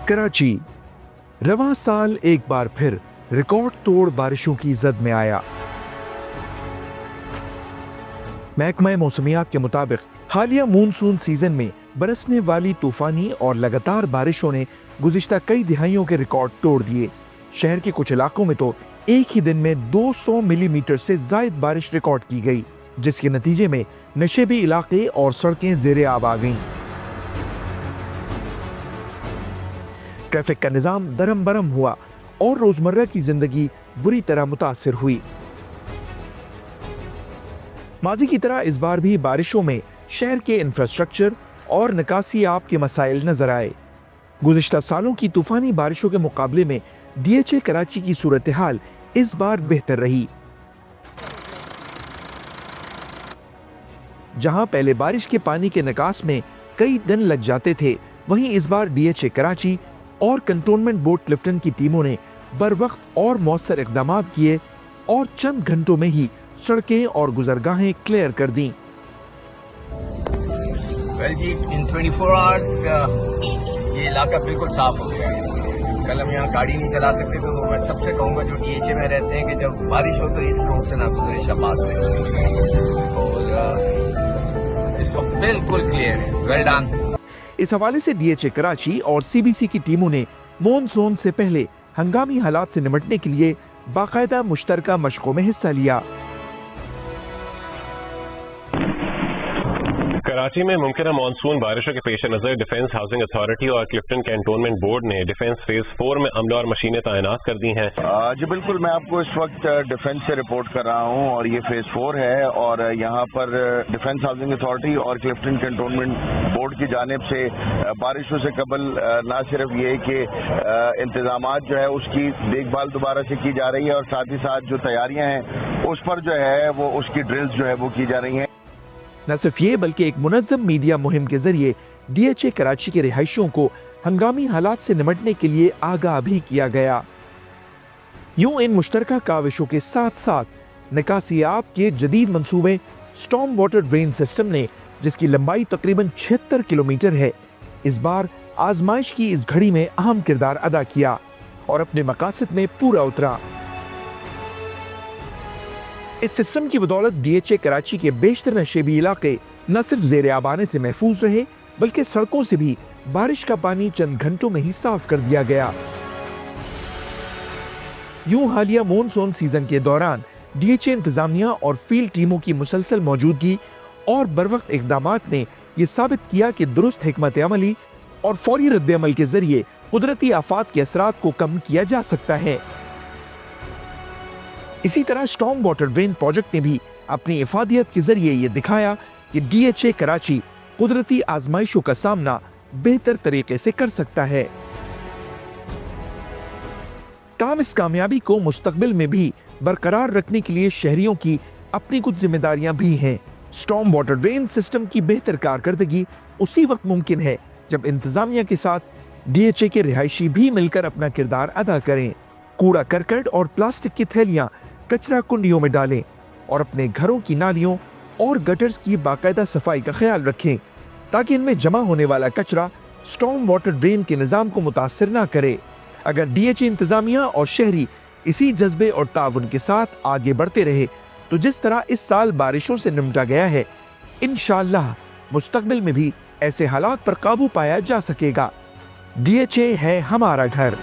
कराची रवां साल एक बार फिर रिकॉर्ड तोड़ बारिशों की जद में आया। महकमा मौसमियात के मुताबिक हालिया मानसून सीजन में बरसने वाली तूफानी और लगातार बारिशों ने गुज़िश्ता कई दिहाइयों के रिकॉर्ड तोड़ दिए। शहर के कुछ इलाकों में तो एक ही दिन में 200 मिलीमीटर से ज़ायद बारिश रिकॉर्ड की गई, जिसके नतीजे में नशेबी इलाके और सड़कें ज़ेरे आब आ गईं। ट्रैफिक का निज़ाम दरम बरम हुआ और रोजमर्रा की जिंदगी बुरी तरह मुतासिर हुई। माजी की तरह इस बार भी बारिशों में शहर के इंफ्रास्ट्रक्चर और निकासी आब के मसाइल नजर आए। गुज़िश्ता सालों की तूफानी बारिशों के मुकाबले में DHA कराची की सूरत हाल इस बार बेहतर रही। जहां पहले बारिश के पानी के निकास में कई दिन लग जाते थे, वहीं इस बार DHA कराची और कंटोनमेंट बोर्ड क्लिफ्टन की टीमों ने बरवक्त और मौसर इक़दाम किए और चंद घंटों में ही सड़कें और गुजरगाहें क्लियर कर दी। इन 24 आवर्स ये इलाका बिल्कुल साफ हो गया है। कल हम यहाँ गाड़ी नहीं चला सकते थे, तो मैं सबसे कहूँगा जो DHA में रहते हैं कि जब बारिश हो तो इस रोड से ना गुजरे शाबाश से, और इस वक्त बिल्कुल क्लियर है। Well done. इस हवाले से DHA कराची और CBC की टीमों ने मॉनसून से पहले हंगामी हालात से निपटने के लिए बाकायदा मुश्तरका मशकों में हिस्सा लिया। कराची में मुमकिन मानसून बारिशों के पेश नज़र डिफेंस हाउसिंग अथॉरिटी और क्लिफ्टन कैंटोनमेंट बोर्ड ने डिफेंस फेज 4 में अमला और मशीनें तैनात कर दी हैं। जी बिल्कुल, मैं आपको इस वक्त डिफेंस से रिपोर्ट कर रहा हूं और ये फेज 4 है और यहाँ पर डिफेंस हाउसिंग अथॉरिटी और क्लिफ्टन कैंटोनमेंट बोर्ड की जानिब से बारिशों से कबल न सिर्फ ये कि इंतजाम जो है उसकी देखभाल दोबारा से की जा रही है और साथ ही साथ जो तैयारियां हैं उस पर जो है वो उसकी ड्रिल्स जो है वो की जा रही हैं। न सिर्फ ये बल्कि एक मुनज़्ज़म मीडिया मुहिम के जरिए DHA कराची के रिहायशियों को हंगामी हालात से निपटने के लिए आगाह भी किया गया। यूं इन मुश्तरका काविशों के साथ साथ निकासी आब के जदीद मंसूबे स्टॉर्म वाटर ड्रेन सिस्टम ने, जिसकी लंबाई तकरीबन 76 किलोमीटर है, इस बार आजमाइश की इस घड़ी में अहम किरदार अदा किया और अपने मकासद में पूरा उतरा। इस सिस्टम की बदौलत DHA कराची के बेशतर नशेबी इलाके न सिर्फ ज़ेरे आब आने से महफूज रहे, बल्कि सड़कों से भी बारिश का पानी चंद घंटों में ही साफ कर दिया गया। यूं हालिया मानसून सीजन के दौरान DHA इंतजामिया और फील्ड टीमों की मुसलसल मौजूदगी और बरवक्त इक़दामात ने यह साबित किया कि दुरुस्त हिकमत अमली और फौरी रद्द अमल के जरिए कुदरती आफात के असरात को कम किया जा सकता है। इसी तरह स्टॉर्म वाटर ड्रेन प्रोजेक्ट ने भी अपनी इफादियत के जरिए ये दिखाया कि DHA कराची कुदरती आजमाइशों का सामना बेहतर तरीके से कर सकता है। इस कामयाबी को मुस्तकबिल में भी बरकरार रखने के लिए शहरियों की अपनी कुछ जिम्मेदारियां भी हैं। स्टॉर्म वाटर ड्रेन सिस्टम की बेहतर कारकर्दगी उसी वक्त मुमकिन है जब इंतजामिया के साथ DHA के रिहायशी भी मिलकर अपना किरदार अदा करें। कूड़ा करकट और प्लास्टिक की थैलियां कचरा कुंडियों में डालें और अपने घरों की नालियों और गटर्स की बाकायदा सफाई का ख्याल रखें, ताकि इनमें जमा होने वाला कचरा स्टॉर्म वाटर ड्रेन के निज़ाम को मुतासिर ना करे। अगर DHA इंतजामिया और शहरी इसी जज्बे और ताउन के साथ आगे बढ़ते रहे तो जिस तरह इस साल बारिशों से निपटा गया है, इंशाअल्लाह मुस्तकबिल में भी ऐसे हालात पर काबू पाया जा सकेगा। DHA है हमारा घर।